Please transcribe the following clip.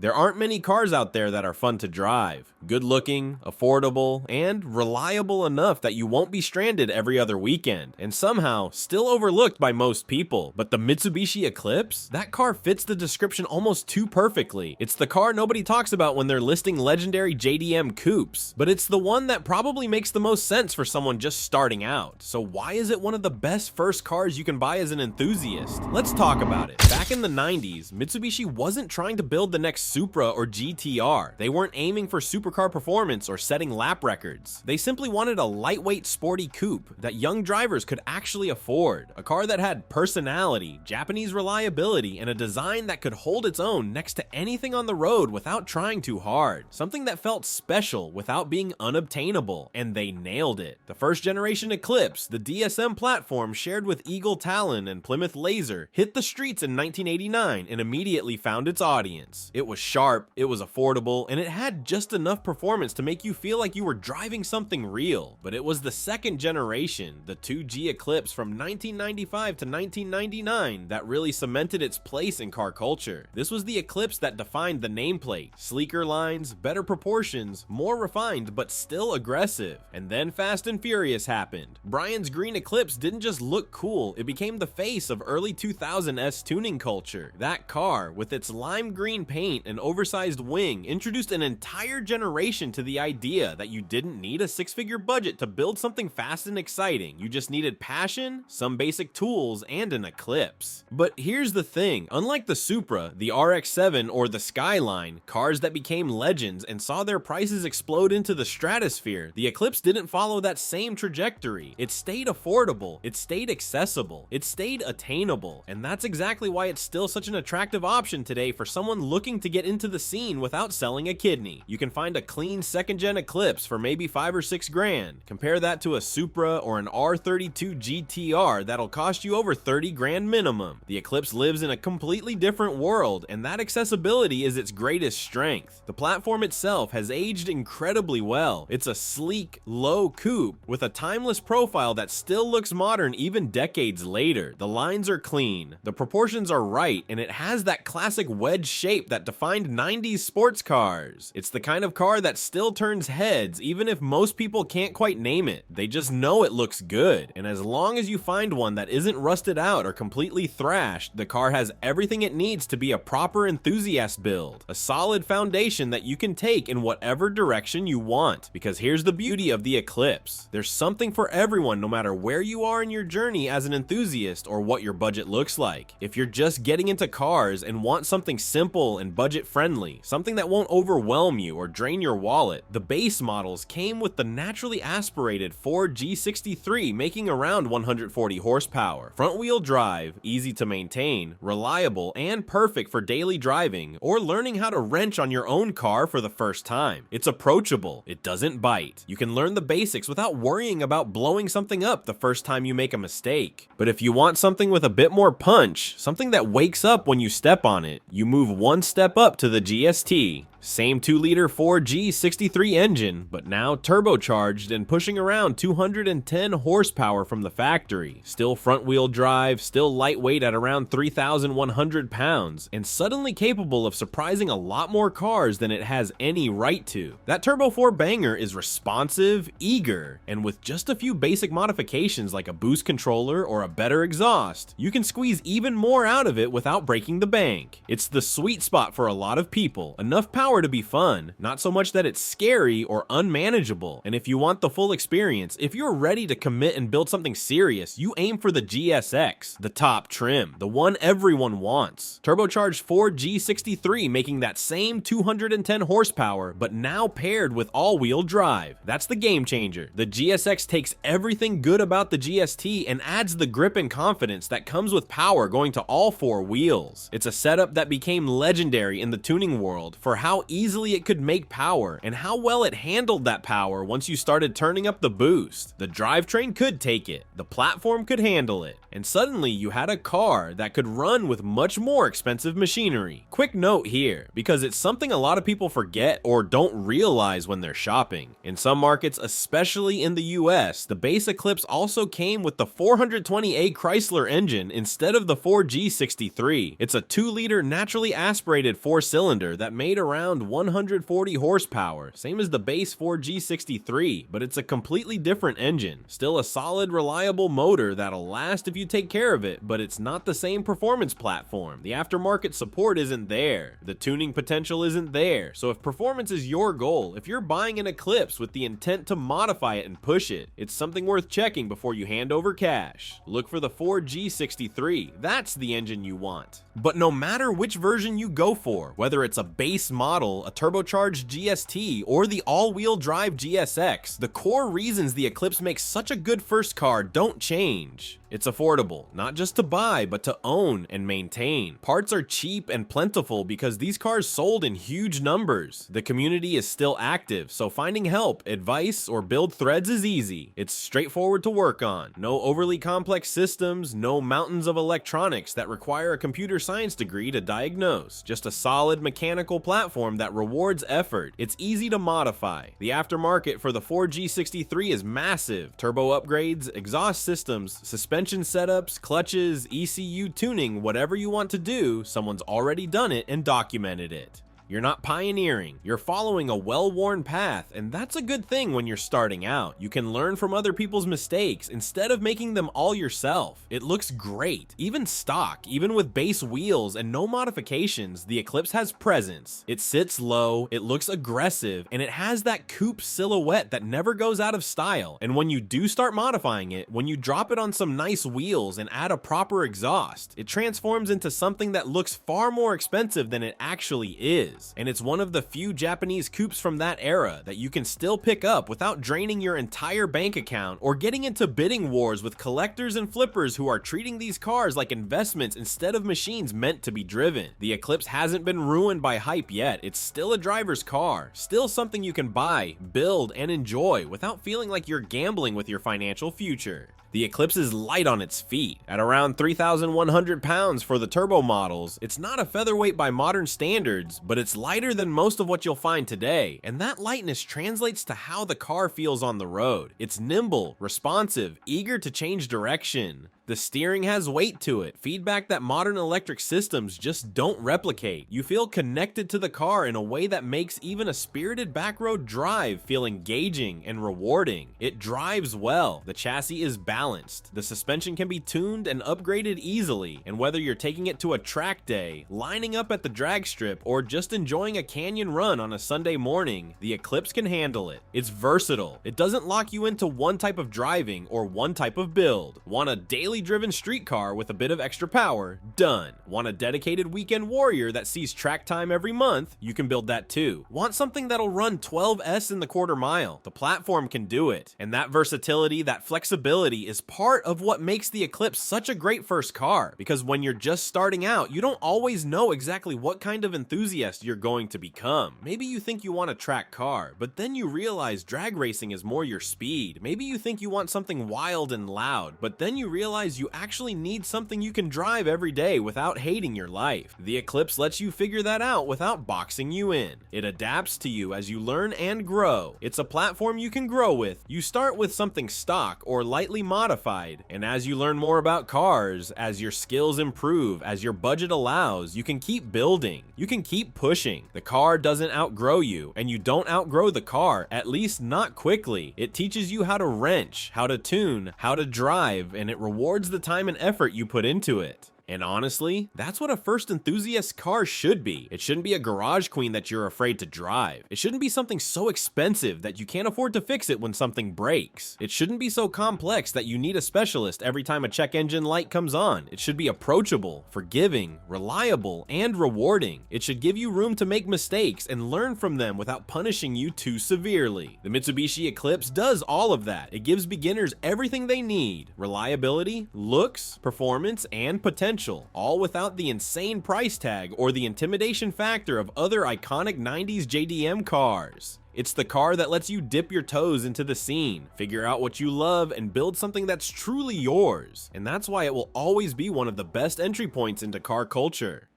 There aren't many cars out there that are fun to drive, good looking, affordable, and reliable enough that you won't be stranded every other weekend, and somehow still overlooked by most people. But the Mitsubishi Eclipse? That car fits the description almost too perfectly. It's the car nobody talks about when they're listing legendary JDM coupes, but it's the one that probably makes the most sense for someone just starting out. So why is it one of the best first cars you can buy as an enthusiast? Let's talk about it. Back in the 90s, Mitsubishi wasn't trying to build the next Supra or GTR. They weren't aiming for supercar performance or setting lap records. They simply wanted a lightweight, sporty coupe that young drivers could actually afford. A car that had personality, Japanese reliability, and a design that could hold its own next to anything on the road without trying too hard. Something that felt special without being unobtainable, and they nailed it. The first generation Eclipse, the DSM platform shared with Eagle Talon and Plymouth Laser, hit the streets in 1989 and immediately found its audience. It was sharp, it was affordable, and it had just enough performance to make you feel like you were driving something real. But it was the second generation, the 2G Eclipse from 1995 to 1999, that really cemented its place in car culture. This was the Eclipse that defined the nameplate. Sleeker lines, better proportions, more refined but still aggressive. And then Fast and Furious happened. Brian's green Eclipse didn't just look cool, it became the face of early 2000s tuning culture. That car, with its lime green paint and oversized wing, introduced an entire generation to the idea that you didn't need a six-figure budget to build something fast and exciting. You just needed passion, some basic tools, and an Eclipse. But here's the thing, unlike the Supra, the RX-7, or the Skyline, cars that became legends and saw their prices explode into the stratosphere, the Eclipse didn't follow that same trajectory. It stayed affordable, it stayed accessible, it stayed attainable, and that's exactly why it's still such an attractive option today for someone looking to get into the scene without selling a kidney. You can find a clean second-gen Eclipse for maybe 5 or 6 grand. Compare that to a Supra or an R32 GTR that'll cost you over 30 grand minimum. The Eclipse lives in a completely different world, and that accessibility is its greatest strength. The platform itself has aged incredibly well. It's a sleek, low coupe with a timeless profile that still looks modern even decades later. The lines are clean, the proportions are right, and it has that classic wedge shape that defined 90s sports cars. It's the kind of car that still turns heads even if most people can't quite name it. They just know it looks good, and as long as you find one that isn't rusted out or completely thrashed, the car has everything it needs to be a proper enthusiast build, a solid foundation that you can take in whatever direction you want. Because here's the beauty of the Eclipse, there's something for everyone no matter where you are in your journey as an enthusiast or what your budget looks like. If you're just getting into cars and want something simple and budget friendly, something that won't overwhelm you or drain your wallet, the base models came with the naturally aspirated Ford G63 making around 140 horsepower. Front wheel drive, easy to maintain, reliable, and perfect for daily driving or learning how to wrench on your own car for the first time. It's approachable, it doesn't bite. You can learn the basics without worrying about blowing something up the first time you make a mistake. But if you want something with a bit more punch, something that wakes up when you step on it, you move one step up to the GST. Same 2-liter Ford G63 engine, but now turbocharged and pushing around 210 horsepower from the factory. Still front-wheel drive, still lightweight at around 3,100 pounds, and suddenly capable of surprising a lot more cars than it has any right to. That Turbo 4 banger is responsive, eager, and with just a few basic modifications like a boost controller or a better exhaust, you can squeeze even more out of it without breaking the bank. It's the sweet spot for a lot of people, enough power to be fun, not so much that it's scary or unmanageable. And if you want the full experience, if you're ready to commit and build something serious, you aim for the GSX, the top trim, the one everyone wants. Turbocharged Ford G63 making that same 210 horsepower, but now paired with all-wheel drive. That's the game changer. The GSX takes everything good about the GST and adds the grip and confidence that comes with power going to all 4 wheels. It's a setup that became legendary in the tuning world for how how easily it could make power and how well it handled that power once you started turning up the boost. The drivetrain could take it, the platform could handle it, and suddenly you had a car that could run with much more expensive machinery. Quick note here, because it's something a lot of people forget or don't realize when they're shopping. In some markets, especially in the US, the base Eclipse also came with the 420A Chrysler engine instead of the 4G63. It's a 2-liter naturally aspirated 4-cylinder that made around 140 horsepower, same as the base 4G63, but it's a completely different engine. Still a solid, reliable motor that'll last if you take care of it, but it's not the same performance platform. The aftermarket support isn't there. The tuning potential isn't there. So if performance is your goal, if you're buying an Eclipse with the intent to modify it and push it, it's something worth checking before you hand over cash. Look for the 4G63. That's the engine you want. But no matter which version you go for, whether it's a base model, a turbocharged GST, or the all-wheel drive GSX, the core reasons the Eclipse makes such a good first car don't change. It's affordable, not just to buy, but to own and maintain. Parts are cheap and plentiful because these cars sold in huge numbers. The community is still active, so finding help, advice, or build threads is easy. It's straightforward to work on. No overly complex systems, no mountains of electronics that require a computer science degree to diagnose. Just a solid mechanical platform that rewards effort. It's easy to modify. The aftermarket for the 4G63 is massive. Turbo upgrades, exhaust systems, suspension setups, clutches, ECU tuning, whatever you want to do, someone's already done it and documented it. You're not pioneering, you're following a well-worn path, and that's a good thing when you're starting out. You can learn from other people's mistakes instead of making them all yourself. It looks great, even stock, even with base wheels and no modifications, the Eclipse has presence. It sits low, it looks aggressive, and it has that coupe silhouette that never goes out of style. And when you do start modifying it, when you drop it on some nice wheels and add a proper exhaust, it transforms into something that looks far more expensive than it actually is. And it's one of the few Japanese coupes from that era that you can still pick up without draining your entire bank account or getting into bidding wars with collectors and flippers who are treating these cars like investments instead of machines meant to be driven. The Eclipse hasn't been ruined by hype yet. It's still a driver's car, still something you can buy, build, and enjoy without feeling like you're gambling with your financial future. The Eclipse is light on its feet. At around 3,100 pounds for the turbo models, it's not a featherweight by modern standards, but it's lighter than most of what you'll find today, and that lightness translates to how the car feels on the road. It's nimble, responsive, eager to change direction. The steering has weight to it, feedback that modern electric systems just don't replicate. You feel connected to the car in a way that makes even a spirited backroad drive feel engaging and rewarding. It drives well, the chassis is balanced, the suspension can be tuned and upgraded easily, and whether you're taking it to a track day, lining up at the drag strip, or just enjoying a canyon run on a Sunday morning, the Eclipse can handle it. It's versatile. It doesn't lock you into one type of driving or one type of build. Want a daily driven street car with a bit of extra power? Done. Want a dedicated weekend warrior that sees track time every month? You can build that too. Want something that'll run 12S in the quarter mile? The platform can do it. And that versatility, that flexibility is part of what makes the Eclipse such a great first car, because when you're just starting out, you don't always know exactly what kind of enthusiast you're going to become. Maybe you think you want a track car, but then you realize drag racing is more your speed. Maybe you think you want something wild and loud, but then you realize you actually need something you can drive every day without hating your life. The Eclipse lets you figure that out without boxing you in. It adapts to you as you learn and grow. It's a platform you can grow with. You start with something stock or lightly modified, and as you learn more about cars, as your skills improve, as your budget allows, you can keep building. You can keep pushing. The car doesn't outgrow you, and you don't outgrow the car, at least not quickly. It teaches you how to wrench, how to tune, how to drive, and it rewards the time and effort you put into it. And honestly, that's what a first enthusiast car should be. It shouldn't be a garage queen that you're afraid to drive. It shouldn't be something so expensive that you can't afford to fix it when something breaks. It shouldn't be so complex that you need a specialist every time a check engine light comes on. It should be approachable, forgiving, reliable, and rewarding. It should give you room to make mistakes and learn from them without punishing you too severely. The Mitsubishi Eclipse does all of that. It gives beginners everything they need: reliability, looks, performance, and potential. potential, all without the insane price tag or the intimidation factor of other iconic 90s JDM cars. It's the car that lets you dip your toes into the scene, figure out what you love, and build something that's truly yours. And that's why it will always be one of the best entry points into car culture.